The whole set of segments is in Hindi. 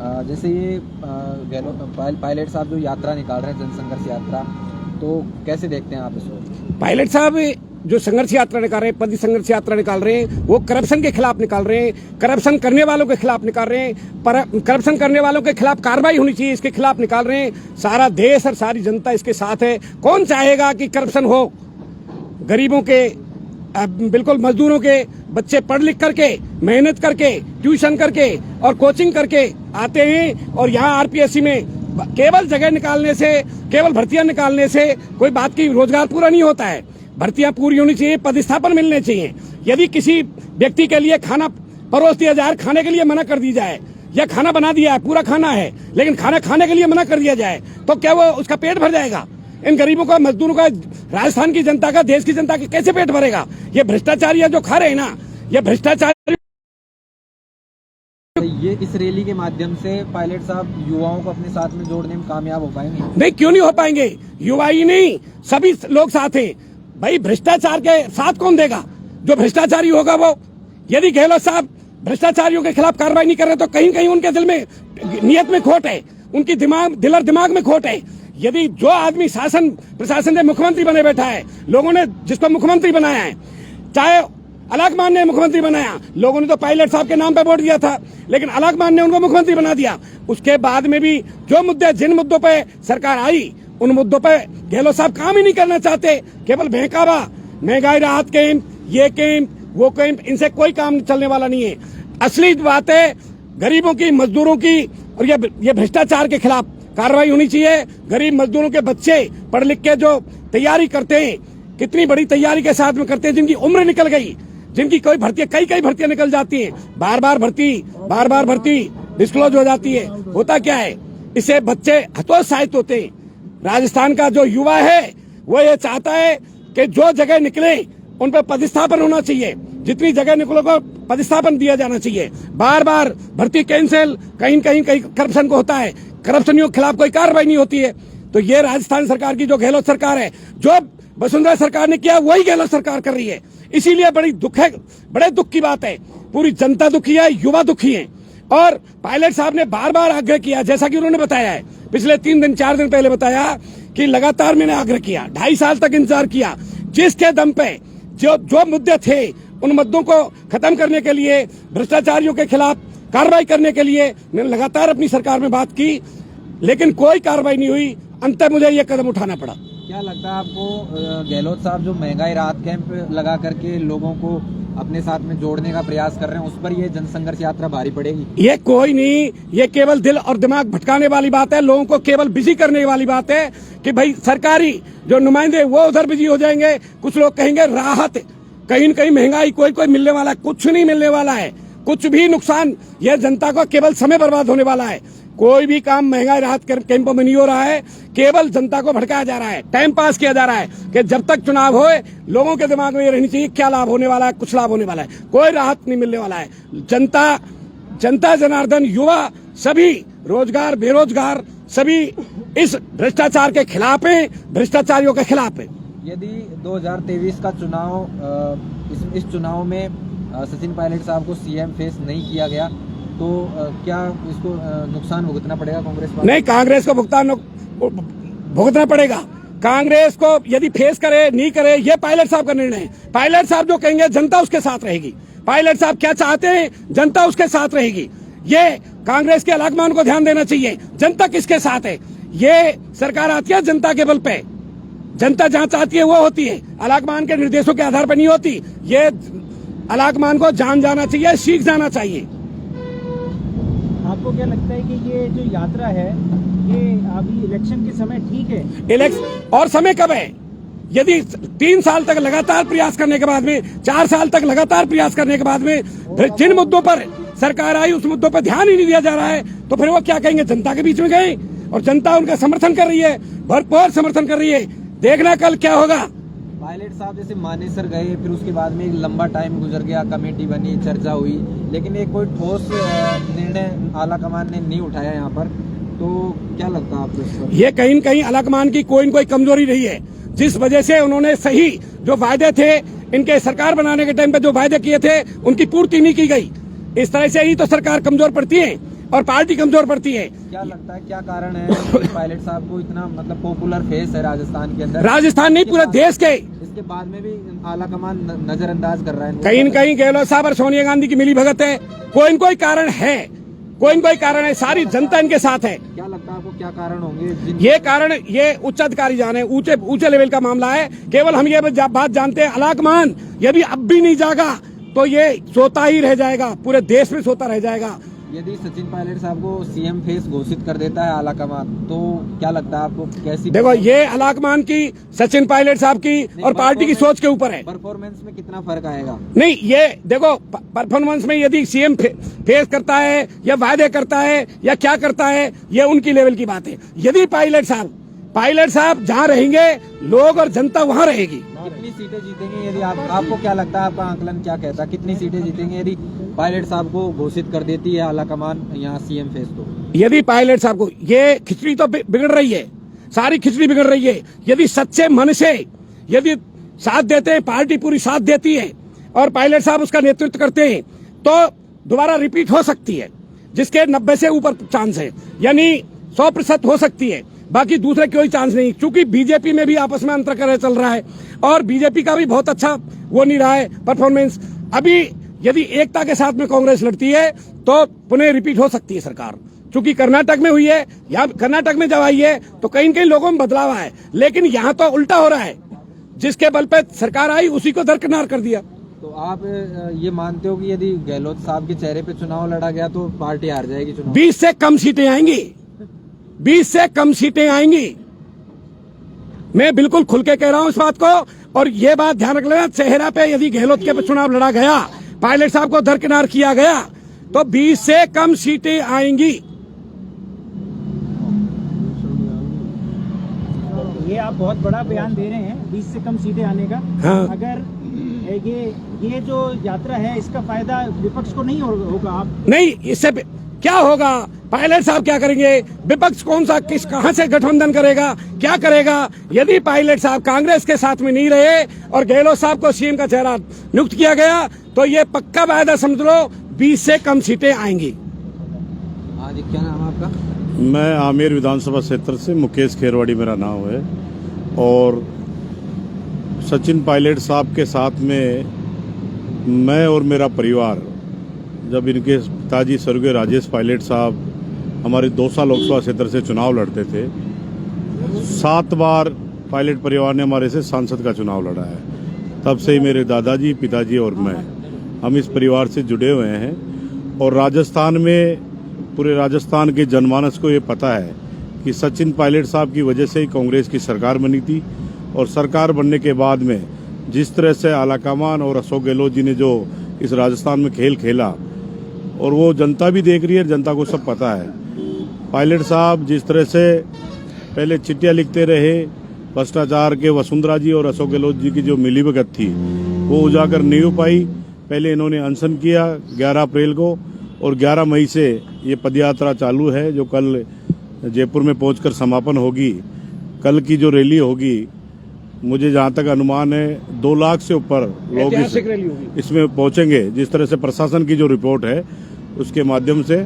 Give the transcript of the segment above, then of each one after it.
जैसे ये पायलट साहब जो यात्रा निकाल रहे हैं, जनसंघर्ष यात्रा, तो कैसे देखते हैं आप इसको? पायलट साहब जो संघर्ष यात्रा निकाल रहे हैं, पद संघर्ष यात्रा निकाल रहे हैं, वो करप्शन के खिलाफ निकाल रहे हैं, करप्शन करने वालों के खिलाफ निकाल रहे हैं, पर करप्शन करने वालों के खिलाफ कार्रवाई होनी चाहिए, इसके खिलाफ निकाल रहे हैं। सारा देश और सारी जनता इसके साथ है। कौन चाहेगा कि करप्शन हो? गरीबों के, बिल्कुल मजदूरों के बच्चे पढ़ लिख करके, मेहनत करके, ट्यूशन करके और कोचिंग करके आते हैं, और यहाँ आरपीएससी में केवल जगह निकालने से, केवल भर्तियां निकालने से कोई बात की रोजगार पूरा नहीं होता है। भर्तियां पूरी होनी चाहिए, पदस्थापन मिलने चाहिए। यदि किसी व्यक्ति के लिए खाना परोस दिया जाए, खाने के लिए मना कर दी जाए, या खाना बना दिया है, पूरा खाना है, लेकिन खाना खाने के लिए मना कर दिया जाए, तो क्या वो उसका पेट भर जाएगा? इन गरीबों का, मजदूरों का, राजस्थान की जनता का, देश की जनता का कैसे पेट भरेगा? ये भ्रष्टाचारी जो खा रहे हैं ना, ये भ्रष्टाचारी। ये इस रैली के माध्यम से पायलट साहब युवाओं को अपने साथ में जोड़ने में कामयाब हो पाएंगे? नहीं, क्यों नहीं हो पाएंगे? युवा ही नहीं, सभी लोग साथ हैं भाई। भ्रष्टाचार के साथ कौन देगा? जो भ्रष्टाचारी होगा वो। यदि गहलोत साहब भ्रष्टाचारियों के खिलाफ कार्रवाई नहीं कर रहे, तो कहीं कहीं उनके दिल में, नियत में खोट है, उनकी दिल और दिमाग में खोट है। यदि जो आदमी शासन प्रशासन से मुख्यमंत्री बने बैठा है, लोगों ने जिसको मुख्यमंत्री बनाया है, चाहे अलगमान ने मुख्यमंत्री बनाया, लोगों ने तो पायलट साहब के नाम पे वोट दिया था, लेकिन अलगमान ने उनको मुख्यमंत्री बना दिया। उसके बाद में भी जो मुद्दे, जिन मुद्दों पे सरकार आई, उन मुद्दों पे गहलोत साहब काम ही नहीं करना चाहते। केवल बहकावा, महंगाई राहत कैंप, ये कैंप, वो कैंप, इनसे कोई काम चलने वाला नहीं है। असली बात है गरीबों की, मजदूरों की, और ये भ्रष्टाचार के खिलाफ कार्रवाई होनी चाहिए। गरीब मजदूरों के बच्चे पढ़ लिख के जो तैयारी करते हैं, कितनी बड़ी तैयारी के साथ में करते हैं, जिनकी उम्र निकल गई, जिनकी कोई भर्ती, कई भर्तियां निकल जाती हैं, बार बार भर्ती डिस्क्लोज हो जाती है। होता क्या है, इससे बच्चे हतोत्साहित होते हैं। राजस्थान का जो युवा है वो ये चाहता है कि जो जगह निकले उन पर पदस्थापन होना चाहिए, जितनी जगह निकलो को पदस्थापन दिया जाना चाहिए। बार बार भर्ती कैंसिल, कहीं करप्शन को होता है, करप्शनियों के खिलाफ कोई कार्रवाई नहीं होती है। तो ये राजस्थान सरकार की जो गहलोत सरकार है, जो वसुंधरा सरकार ने किया वही गहलोत सरकार कर रही है। इसीलिए बड़े दुख की बात है। पूरी जनता दुखी है, युवा दुखी है। और पायलट साहब ने बार बार आग्रह किया, जैसा कि उन्होंने बताया है, पिछले 4 दिन पहले बताया कि लगातार मैंने आग्रह किया, 2.5 साल तक इंतजार किया, जिसके दम पे जो मुद्दे थे उन मुद्दों को खत्म करने के लिए, भ्रष्टाचारियों के खिलाफ कार्रवाई करने के लिए मैंने लगातार अपनी सरकार में बात की, लेकिन कोई कार्रवाई नहीं हुई। अंत मुझे ये कदम उठाना पड़ा। क्या लगता है आपको, गहलोत साहब जो महंगाई राहत कैंप लगा करके लोगों को अपने साथ में जोड़ने का प्रयास कर रहे हैं, उस पर ये जनसंघर्ष यात्रा भारी पड़ेगी? ये कोई नहीं, ये केवल दिल और दिमाग भटकाने वाली बात है, लोगों को केवल बिजी करने वाली बात है कि भाई सरकारी जो नुमाइंदे वो उधर बिजी हो जाएंगे। कुछ लोग कहेंगे राहत, कहीं न कहीं महंगाई कोई मिलने वाला है, कुछ नहीं मिलने वाला है, कुछ भी नुकसान, यह जनता का केवल समय बर्बाद होने वाला है। कोई भी काम महंगाई राहत कैंपों में नहीं हो रहा है, केवल जनता को भड़काया जा रहा है, टाइम पास किया जा रहा है कि जब तक चुनाव होए लोगों के दिमाग में ये रहनी चाहिए क्या लाभ होने वाला है, कुछ लाभ होने वाला है, कोई राहत नहीं मिलने वाला है। जनता जनार्दन, युवा, सभी रोजगार, बेरोजगार, सभी इस भ्रष्टाचार के खिलाफ है, भ्रष्टाचारियों के खिलाफ है। यदि 2023 का चुनाव, इस चुनाव में सचिन पायलट साहब को सीएम फेस नहीं किया गया, तो क्या इसको नुकसान भुगतना पड़ेगा कांग्रेस को? नहीं, कांग्रेस को भुगतना पड़ेगा। कांग्रेस को यदि फेस करे नहीं करे, ये पायलट साहब का निर्णय है। पायलट साहब जो कहेंगे जनता उसके साथ रहेगी। पायलट साहब क्या चाहते हैं, जनता उसके साथ रहेगी। ये कांग्रेस के अलगमान को ध्यान देना चाहिए, जनता किसके साथ है। ये सरकार आती है जनता के बल पे, जनता जहां चाहती है वो होती है, अलगमान के निर्देशों के आधार पर नहीं होती। ये अलगमान को जान जाना चाहिए, सीख जाना चाहिए। आपको क्या लगता है कि ये जो यात्रा है, ये अभी इलेक्शन के समय ठीक है? इलेक्शन और समय कब है? यदि 3 साल तक लगातार प्रयास करने के बाद में, 4 साल तक लगातार प्रयास करने के बाद में जिन मुद्दों पर सरकार आई उस मुद्दों पर ध्यान ही नहीं दिया जा रहा है, तो फिर वो क्या कहेंगे? जनता के बीच में गए और जनता उनका समर्थन कर रही है, भरपूर समर्थन कर रही है। देखना कल क्या होगा। पायलट साहब जैसे मानेसर गए, फिर उसके बाद में एक लंबा टाइम गुजर गया, कमेटी बनी, चर्चा हुई, लेकिन एक कोई ठोस निर्णय आला कमान ने नहीं उठाया यहाँ पर, तो क्या लगता है आपको इस पर? ये कहीं न कहीं आला कमान की कोई न कोई कमजोरी रही है, जिस वजह से उन्होंने सही जो वायदे थे, इनके सरकार बनाने के टाइम पे जो वायदे किए थे, उनकी पूर्ति नहीं की गई। इस तरह से ही तो सरकार कमजोर पड़ती है। और पार्टी कमजोर पड़ती है। क्या लगता है क्या कारण है कि पायलट साहब को इतना मतलब पॉपुलर फेस है राजस्थान के अंदर? राजस्थान नहीं, पूरे देश के। इसके बाद में भी आला कमान नजरअंदाज कर रहा है। कहीं न कहीं गहलोत साहब और सोनिया गांधी की मिली भगत है। कोई न कोई कारण है, कोई न कोई कारण है। सारी जनता इनके साथ है। क्या लगता है आपको क्या कारण होंगे? ये कारण ये उच्च अधिकारी जाने, ऊंचे लेवल का मामला है। केवल हम ये बात जानते हैं, आलाकमान यदि अब भी नहीं जागा तो ये सोता ही रह जाएगा, पूरे देश में सोता रह जाएगा। यदि सचिन पायलट साहब को सीएम फेस घोषित कर देता है आला कमान, तो क्या लगता है आपको कैसी? देखो, ये आलाकमान की, सचिन पायलट साहब की और पार्टी की सोच के ऊपर है। परफॉर्मेंस में कितना फर्क आएगा? नहीं, ये देखो, परफॉर्मेंस में यदि सीएम फेस करता है या वायदे करता है या क्या करता है, ये उनकी लेवल की बात है। यदि पायलट साहब जहाँ रहेंगे, लोग और जनता वहाँ रहेगी। कितनी सीटें जीतेंगे यदि आपको क्या लगता है, आपका आंकलन क्या कहता है, कितनी सीटें जीतेंगे यदि पायलट साहब को घोषित कर देती है आला कमान यहाँ सीएम फेस? तो यदि पायलट साहब को, ये खिचड़ी तो बिगड़ रही है, सारी खिचड़ी बिगड़ रही है। यदि सच्चे मन से यदि साथ देते हैं, पार्टी पूरी साथ देती है और पायलट साहब उसका नेतृत्व करते हैं, तो दोबारा रिपीट हो सकती है, जिसके 90 से ऊपर चांस है, यानी 100% हो सकती है। बाकी दूसरे कोई चांस नहीं, क्योंकि बीजेपी में भी आपस में अंतर चल रहा है और बीजेपी का भी बहुत अच्छा वो नहीं रहा है परफॉर्मेंस। अभी यदि एकता के साथ में कांग्रेस लड़ती है तो पुनः रिपीट हो सकती है सरकार, क्योंकि कर्नाटक में हुई है। यहाँ कर्नाटक में जब आई है तो कहीं न कहीं लोगों में बदलाव है, लेकिन यहाँ तो उल्टा हो रहा है। जिसके बल पे सरकार आई उसी को दरकिनार कर दिया। तो आप ये मानते हो कि यदि गहलोत साहब के चेहरे पे चुनाव लड़ा गया तो पार्टी हार जाएगी चुनाव? 20 से कम सीटें आएंगी, 20 से कम सीटें आएंगी। मैं बिल्कुल खुल के कह रहा हूं इस बात को। और ये बात ध्यान रख लेना, चेहरा पे यदि गहलोत के चुनाव लड़ा गया, पायलट साहब को दरकिनार किया गया, तो 20 से कम सीटें आएंगी। ये आप बहुत बड़ा बयान दे रहे हैं 20 से कम सीटें आने का। हाँ। अगर ये जो यात्रा है इसका फायदा विपक्ष को नहीं होगा? आप नहीं, इससे क्या होगा? पायलट साहब क्या करेंगे? विपक्ष कौन सा कहां से गठबंधन करेगा, क्या करेगा? यदि पायलट साहब कांग्रेस के साथ में नहीं रहे और गहलोत साहब को सीएम का चेहरा नियुक्त किया गया, तो ये पक्का वायदा समझ लो 20 से कम सीटें आएंगी। आज क्या नाम है आपका? मैं आमेर विधानसभा क्षेत्र से मुकेश खेरवाड़ी मेरा नाम है। और सचिन पायलट साहब के साथ में मैं और मेरा परिवार, जब इनके पिताजी स्वर्गीय राजेश पायलट साहब हमारे दौसा लोकसभा क्षेत्र से चुनाव लड़ते थे, 7 बार पायलट परिवार ने हमारे से सांसद का चुनाव लड़ा है। तब से ही मेरे दादाजी, पिताजी और मैं, हम इस परिवार से जुड़े हुए हैं। और राजस्थान में, पूरे राजस्थान के जनमानस को ये पता है कि सचिन पायलट साहब की वजह से ही कांग्रेस की सरकार बनी थी। और सरकार बनने के बाद में जिस तरह से आलाकमान और अशोक गहलोत जी ने जो इस राजस्थान में खेल खेला, और वो जनता भी देख रही है, जनता को सब पता है। पायलट साहब जिस तरह से पहले चिट्ठियाँ लिखते रहे, भ्रष्टाचार के वसुंधरा जी और अशोक गहलोत जी की जो मिलीभगत थी वो उजागर नहीं हो पाई। पहले इन्होंने अनशन किया 11 अप्रैल को, और 11 मई से ये पदयात्रा चालू है, जो कल जयपुर में पहुंचकर समापन होगी। कल की जो रैली होगी, मुझे जहां तक अनुमान है 2 लाख से ऊपर लोग इसमें पहुंचेंगे, जिस तरह से प्रशासन की जो रिपोर्ट है उसके माध्यम से।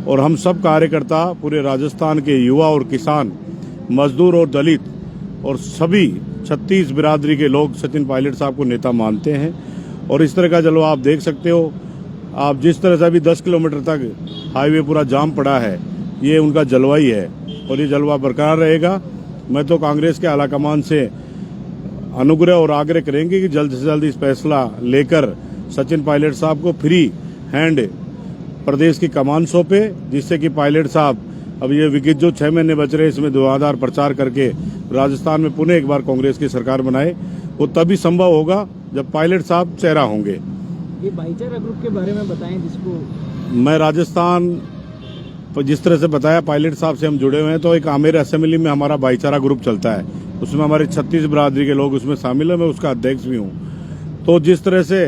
और हम सब कार्यकर्ता, पूरे राजस्थान के युवा और किसान, मजदूर और दलित और सभी 36 बिरादरी के लोग सचिन पायलट साहब को नेता मानते हैं। और इस तरह का जलवा आप देख सकते हो। आप जिस तरह से अभी 10 किलोमीटर तक हाईवे पूरा जाम पड़ा है, ये उनका जलवा ही है और ये जलवा बरकरार रहेगा। मैं तो कांग्रेस के आलाकमान से अनुग्रह और आग्रह करेंगे कि जल्द से जल्द इस फैसला लेकर सचिन पायलट साहब को फ्री हैंड प्रदेश की कमान सौंपे, जिससे कि पायलट साहब अब ये विकेट जो 6 महीने बच रहे, इसमें धुआंधार प्रचार करके राजस्थान में पुनः एक बार कांग्रेस की सरकार बनाए। वो तभी संभव होगा जब पायलट साहब चेहरा होंगे। ये भाईचारा ग्रुप के बारे में बताएं जिसको मैं राजस्थान जिस तरह से बताया, पायलट साहब से हम जुड़े हुए हैं। तो एक आमेर असेंबली में हमारा भाईचारा ग्रुप चलता है, उसमें हमारे 36 बिरादरी के लोग उसमें शामिल है, मैं उसका अध्यक्ष भी हूँ। तो जिस तरह से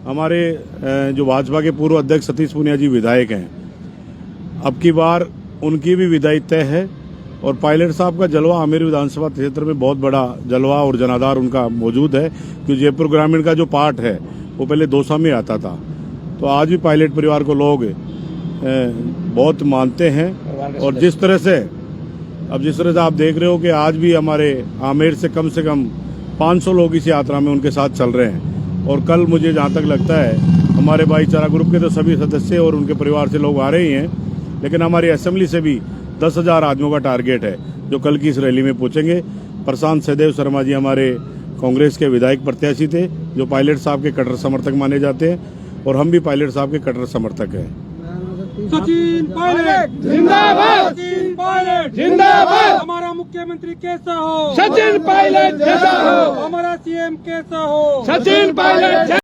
हमारे जो भाजपा के पूर्व अध्यक्ष सतीश पूनिया जी विधायक हैं, अब की बार उनकी भी विदाई तय है। और पायलट साहब का जलवा आमेर विधानसभा क्षेत्र में बहुत बड़ा जलवा और जनाधार उनका मौजूद है, क्योंकि जयपुर ग्रामीण का जो पार्ट है वो पहले दौसा में आता था। तो आज भी पायलट परिवार को लोग बहुत मानते हैं। और जिस तरह से आप देख रहे हो कि आज भी हमारे आमेर से कम 500 लोग इस यात्रा में उनके साथ चल रहे हैं। और कल मुझे जहाँ तक लगता है हमारे भाईचारा ग्रुप के तो सभी सदस्य और उनके परिवार से लोग आ रहे ही हैं, लेकिन हमारी असेंबली से भी 10,000 आदमियों का टारगेट है जो कल की इस रैली में पहुंचेंगे। प्रशांत सदैव शर्मा जी हमारे कांग्रेस के विधायक प्रत्याशी थे जो पायलट साहब के कट्टर समर्थक माने जाते हैं, और हम भी पायलट साहब के कट्टर समर्थक हैं। सचिन पायलट जिंदाबाद, सचिन पायलट जिंदाबाद, हमारा मुख्यमंत्री कैसा हो, सचिन पायलट जैसा हो, हमारा सीएम कैसा हो, सचिन पायलट